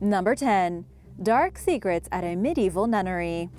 Number 10. Dark secrets at a medieval nunnery.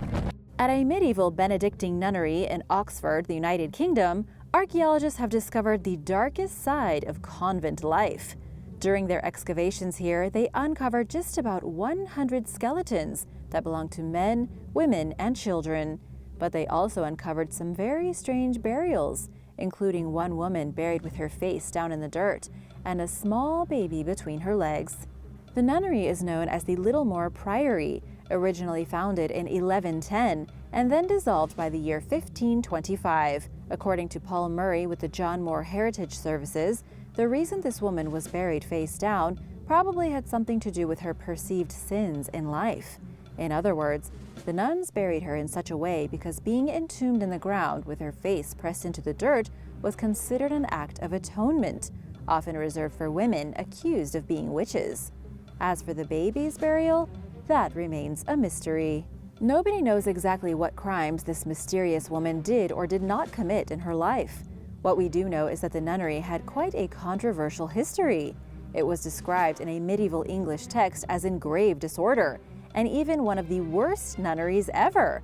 At a medieval Benedictine nunnery in Oxford, the United Kingdom, archaeologists have discovered the darkest side of convent life. During their excavations here, they uncovered just about 100 skeletons that belonged to men, women, and children. But they also uncovered some very strange burials, including one woman buried with her face down in the dirt and a small baby between her legs. The nunnery is known as the Littlemore Priory, originally founded in 1110 and then dissolved by the year 1525. According to Paul Murray with the John Moore Heritage Services, the reason this woman was buried face down probably had something to do with her perceived sins in life. In other words, the nuns buried her in such a way because being entombed in the ground with her face pressed into the dirt was considered an act of atonement, often reserved for women accused of being witches. As for the baby's burial, that remains a mystery. Nobody knows exactly what crimes this mysterious woman did or did not commit in her life. What we do know is that the nunnery had quite a controversial history. It was described in a medieval English text as in grave disorder, and even one of the worst nunneries ever.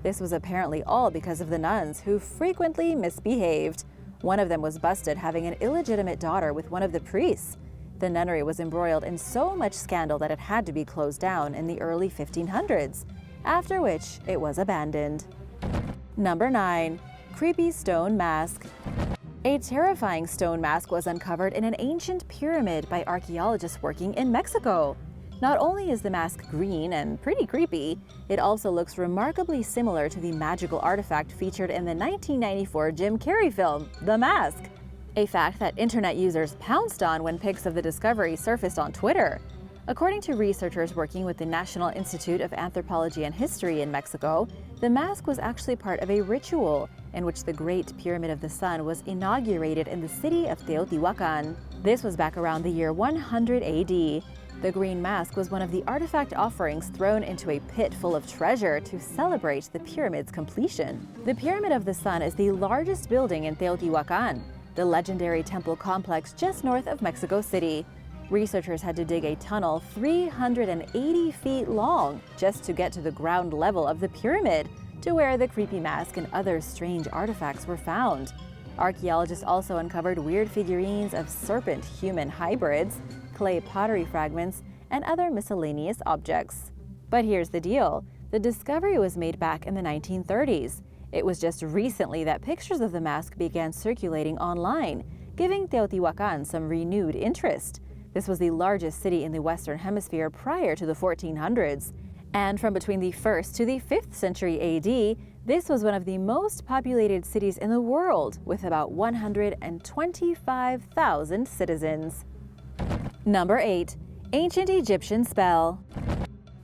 This was apparently all because of the nuns, who frequently misbehaved. One of them was busted having an illegitimate daughter with one of the priests. The nunnery was embroiled in so much scandal that it had to be closed down in the early 1500s, after which it was abandoned. Number 9. Creepy stone mask. A terrifying stone mask was uncovered in an ancient pyramid by archaeologists working in Mexico. Not only is the mask green and pretty creepy, it also looks remarkably similar to the magical artifact featured in the 1994 Jim Carrey film, The Mask, a fact that internet users pounced on when pics of the discovery surfaced on Twitter. According to researchers working with the National Institute of Anthropology and History in Mexico, the mask was actually part of a ritual in which the Great Pyramid of the Sun was inaugurated in the city of Teotihuacan. This was back around the year 100 AD. The green mask was one of the artifact offerings thrown into a pit full of treasure to celebrate the pyramid's completion. The Pyramid of the Sun is the largest building in Teotihuacan, the legendary temple complex just north of Mexico City. Researchers had to dig a tunnel 380 feet long just to get to the ground level of the pyramid, to where the creepy mask and other strange artifacts were found. Archaeologists also uncovered weird figurines of serpent-human hybrids, clay pottery fragments, and other miscellaneous objects. But here's the deal. The discovery was made back in the 1930s. It was just recently that pictures of the mask began circulating online, giving Teotihuacan some renewed interest. This was the largest city in the Western Hemisphere prior to the 1400s. And from between the 1st to the 5th century AD, this was one of the most populated cities in the world, with about 125,000 citizens. Number 8. Ancient Egyptian spell.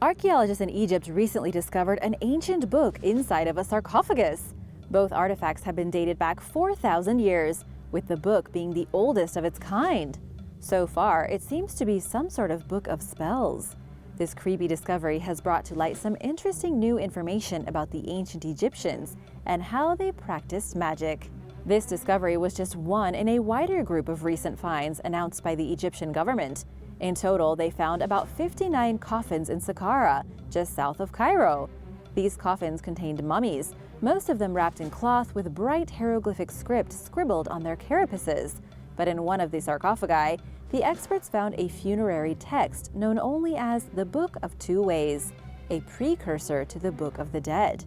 Archaeologists in Egypt recently discovered an ancient book inside of a sarcophagus. Both artifacts have been dated back 4,000 years, with the book being the oldest of its kind. So far, it seems to be some sort of book of spells. This creepy discovery has brought to light some interesting new information about the ancient Egyptians and how they practiced magic. This discovery was just one in a wider group of recent finds announced by the Egyptian government. In total, they found about 59 coffins in Saqqara, just south of Cairo. These coffins contained mummies, most of them wrapped in cloth with bright hieroglyphic script scribbled on their carapaces. But in one of the sarcophagi, the experts found a funerary text known only as the Book of Two Ways, a precursor to the Book of the Dead.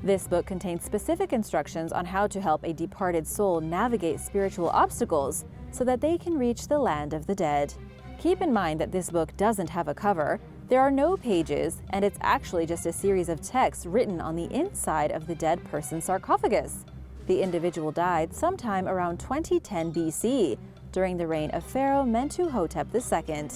This book contains specific instructions on how to help a departed soul navigate spiritual obstacles so that they can reach the land of the dead. Keep in mind that this book doesn't have a cover, there are no pages, and it's actually just a series of texts written on the inside of the dead person's sarcophagus. The individual died sometime around 2010 BC, during the reign of Pharaoh Mentuhotep II.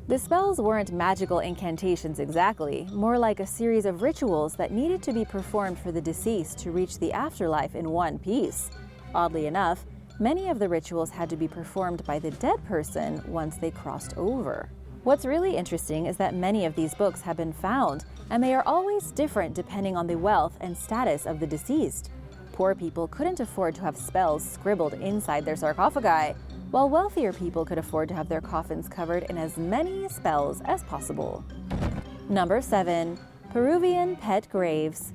The spells weren't magical incantations exactly, more like a series of rituals that needed to be performed for the deceased to reach the afterlife in one piece. Oddly enough, many of the rituals had to be performed by the dead person once they crossed over. What's really interesting is that many of these books have been found, and they are always different depending on the wealth and status of the deceased. Poor people couldn't afford to have spells scribbled inside their sarcophagi, while wealthier people could afford to have their coffins covered in as many spells as possible. Number 7. Peruvian Pet Graves.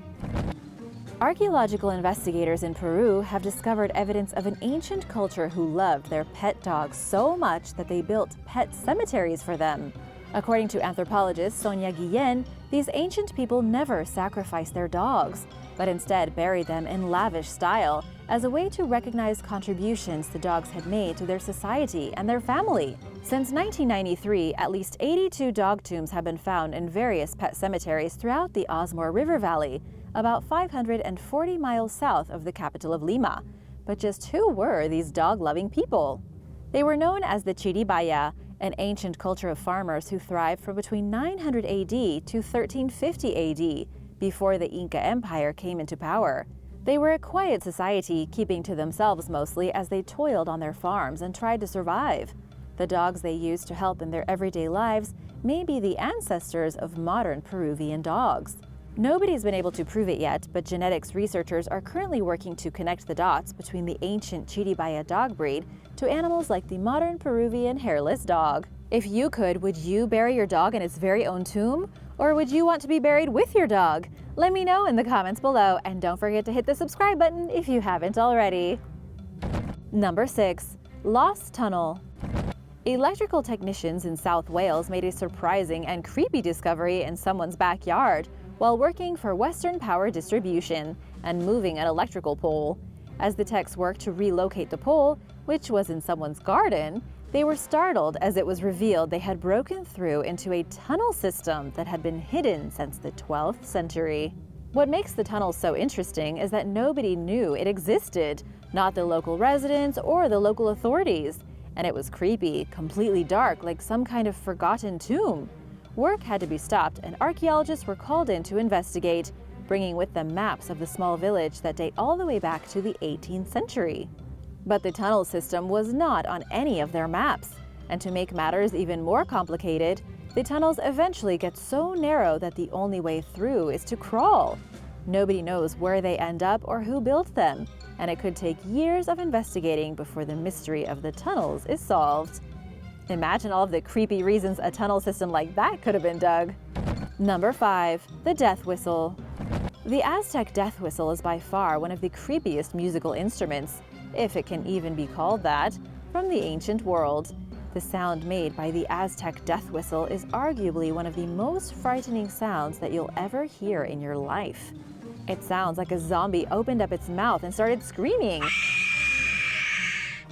Archaeological investigators in Peru have discovered evidence of an ancient culture who loved their pet dogs so much that they built pet cemeteries for them. According to anthropologist Sonia Guillen, these ancient people never sacrificed their dogs, but instead buried them in lavish style as a way to recognize contributions the dogs had made to their society and their family. Since 1993, at least 82 dog tombs have been found in various pet cemeteries throughout the Osmore River Valley, about 540 miles south of the capital of Lima. But just who were these dog-loving people? They were known as the Chiribaya, an ancient culture of farmers who thrived from between 900 AD to 1350 AD, before the Inca Empire came into power. They were a quiet society, keeping to themselves mostly as they toiled on their farms and tried to survive. The dogs they used to help in their everyday lives may be the ancestors of modern Peruvian dogs. Nobody's been able to prove it yet, but genetics researchers are currently working to connect the dots between the ancient Chiribaya dog breed to animals like the modern Peruvian hairless dog. If you could, would you bury your dog in its very own tomb? Or would you want to be buried with your dog? Let me know in the comments below, and don't forget to hit the subscribe button if you haven't already. Number 6. Lost Tunnel. Electrical technicians in South Wales made a surprising and creepy discovery in someone's backyard while working for Western Power Distribution and moving an electrical pole. As the techs worked to relocate the pole, which was in someone's garden, they were startled as it was revealed they had broken through into a tunnel system that had been hidden since the 12th century. What makes the tunnel so interesting is that nobody knew it existed, not the local residents or the local authorities. And it was creepy, completely dark, like some kind of forgotten tomb. Work had to be stopped, and archaeologists were called in to investigate, bringing with them maps of the small village that date all the way back to the 18th century. But the tunnel system was not on any of their maps, and to make matters even more complicated, the tunnels eventually get so narrow that the only way through is to crawl. Nobody knows where they end up or who built them, and it could take years of investigating before the mystery of the tunnels is solved. Imagine all of the creepy reasons a tunnel system like that could have been dug. Number 5. The Death Whistle. The Aztec death whistle is by far one of the creepiest musical instruments, if it can even be called that, from the ancient world. The sound made by the Aztec death whistle is arguably one of the most frightening sounds that you'll ever hear in your life. It sounds like a zombie opened up its mouth and started screaming.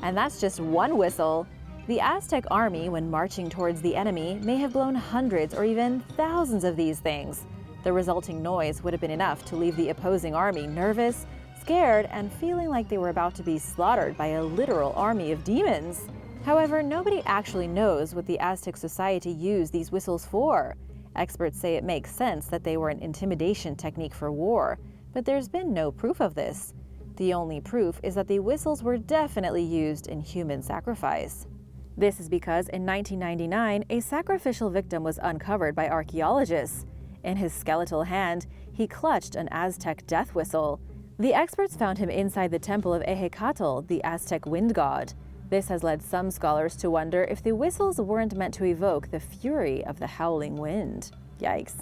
And that's just one whistle. The Aztec army, when marching towards the enemy, may have blown hundreds or even thousands of these things. The resulting noise would have been enough to leave the opposing army nervous, scared, and feeling like they were about to be slaughtered by a literal army of demons. However, nobody actually knows what the Aztec society used these whistles for. Experts say it makes sense that they were an intimidation technique for war, but there's been no proof of this. The only proof is that the whistles were definitely used in human sacrifice. This is because in 1999, a sacrificial victim was uncovered by archaeologists. In his skeletal hand, he clutched an Aztec death whistle. The experts found him inside the temple of Ehecatl, the Aztec wind god. This has led some scholars to wonder if the whistles weren't meant to evoke the fury of the howling wind. Yikes.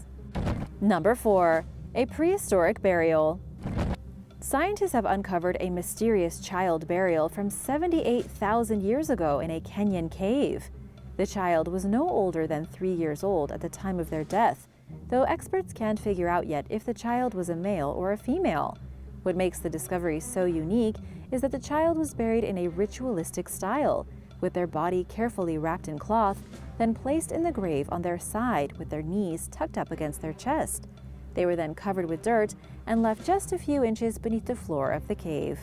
Number 4. A prehistoric burial. Scientists have uncovered a mysterious child burial from 78,000 years ago in a Kenyan cave. The child was no older than 3 years old at the time of their death, though experts can't figure out yet if the child was a male or a female. What makes the discovery so unique is that the child was buried in a ritualistic style, with their body carefully wrapped in cloth, then placed in the grave on their side with their knees tucked up against their chest. They were then covered with dirt and left just a few inches beneath the floor of the cave.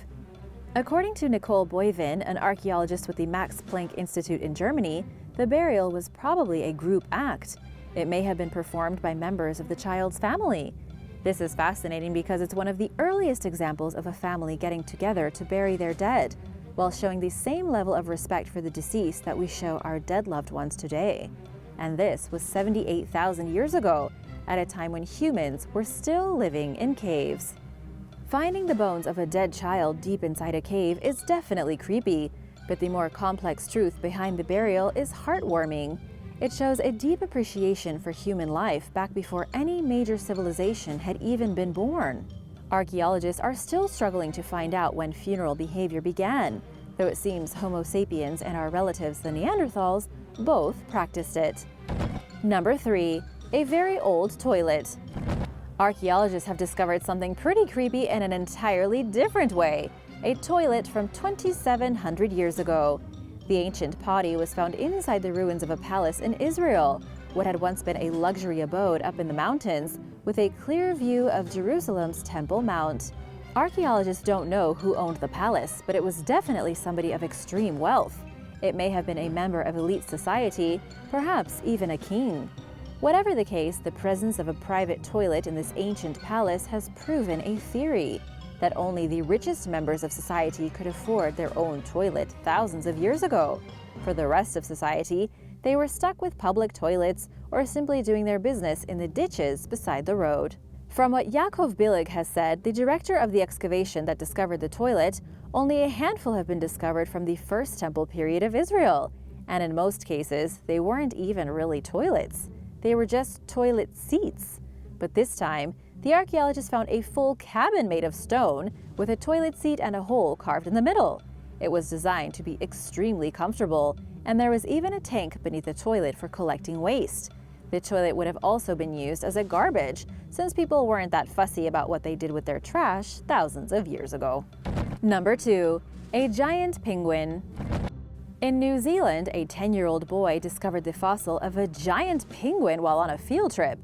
According to Nicole Boivin, an archaeologist with the Max Planck Institute in Germany, the burial was probably a group act. It may have been performed by members of the child's family. This is fascinating because it's one of the earliest examples of a family getting together to bury their dead, while showing the same level of respect for the deceased that we show our dead loved ones today. And this was 78,000 years ago, at a time when humans were still living in caves. Finding the bones of a dead child deep inside a cave is definitely creepy, But the more complex truth behind the burial is heartwarming. It shows a deep appreciation for human life back before any major civilization had even been born. Archaeologists are still struggling to find out when funeral behavior began, though it seems Homo sapiens and our relatives, the Neanderthals, both practiced it. Number 3. A very old toilet. Archaeologists have discovered something pretty creepy in an entirely different way: a toilet from 2,700 years ago. The ancient potty was found inside the ruins of a palace in Israel, what had once been a luxury abode up in the mountains, with a clear view of Jerusalem's Temple Mount. Archaeologists don't know who owned the palace, but it was definitely somebody of extreme wealth. It may have been a member of elite society, perhaps even a king. Whatever the case, the presence of a private toilet in this ancient palace has proven a theory that only the richest members of society could afford their own toilet thousands of years ago. For the rest of society, they were stuck with public toilets or simply doing their business in the ditches beside the road. From what Yaakov Billig has said, the director of the excavation that discovered the toilet, only a handful have been discovered from the First Temple period of Israel, and in most cases, they weren't even really toilets. They were just toilet seats. But this time, the archaeologists found a full cabin made of stone with a toilet seat and a hole carved in the middle. It was designed to be extremely comfortable, and there was even a tank beneath the toilet for collecting waste. The toilet would have also been used as a garbage, since people weren't that fussy about what they did with their trash thousands of years ago. Number 2. A giant penguin. In New Zealand, a 10-year-old boy discovered the fossil of a giant penguin while on a field trip.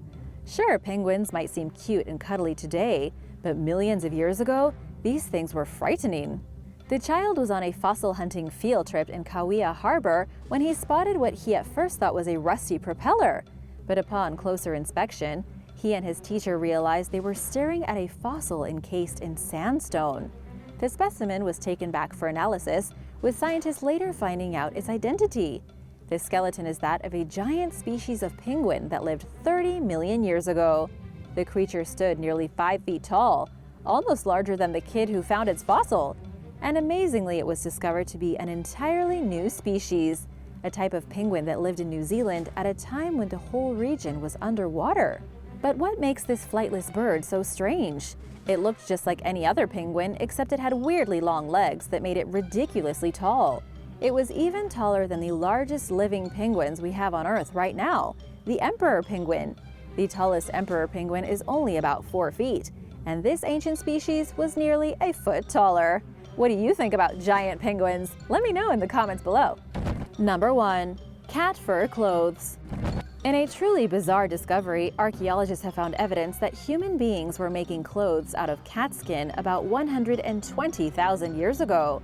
Sure, penguins might seem cute and cuddly today, but millions of years ago, these things were frightening. The child was on a fossil hunting field trip in Kauai Harbor when he spotted what he at first thought was a rusty propeller. But upon closer inspection, he and his teacher realized they were staring at a fossil encased in sandstone. The specimen was taken back for analysis, with scientists later finding out its identity. The skeleton is that of a giant species of penguin that lived 30 million years ago. The creature stood nearly 5 feet tall, almost larger than the kid who found its fossil. And amazingly, it was discovered to be an entirely new species, a type of penguin that lived in New Zealand at a time when the whole region was underwater. But what makes this flightless bird so strange? It looked just like any other penguin, except it had weirdly long legs that made it ridiculously tall. It was even taller than the largest living penguins we have on Earth right now, the emperor penguin. The tallest emperor penguin is only about 4 feet, and this ancient species was nearly a foot taller. What do you think about giant penguins? Let me know in the comments below. Number 1. Cat fur clothes. In a truly bizarre discovery, archaeologists have found evidence that human beings were making clothes out of cat skin about 120,000 years ago.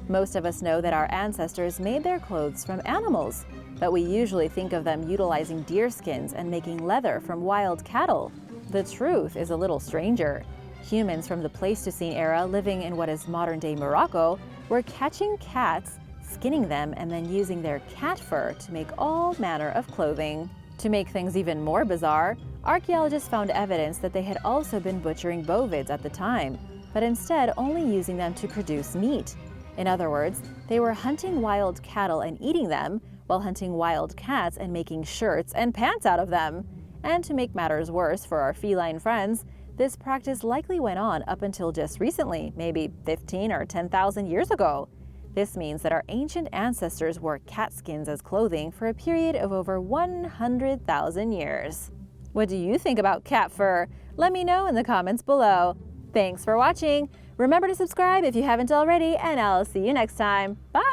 Most of us know that our ancestors made their clothes from animals, but we usually think of them utilizing deer skins and making leather from wild cattle. The truth is a little stranger. Humans from the Pleistocene era living in what is modern-day Morocco were catching cats, skinning them, and then using their cat fur to make all manner of clothing. To make things even more bizarre, archaeologists found evidence that they had also been butchering bovids at the time, but instead only using them to produce meat. In other words, they were hunting wild cattle and eating them, while hunting wild cats and making shirts and pants out of them. And to make matters worse for our feline friends, this practice likely went on up until just recently, maybe 15 or 10,000 years ago. This means that our ancient ancestors wore cat skins as clothing for a period of over 100,000 years. What do you think about cat fur? Let me know in the comments below. Thanks for watching. Remember to subscribe if you haven't already, and I'll see you next time. Bye!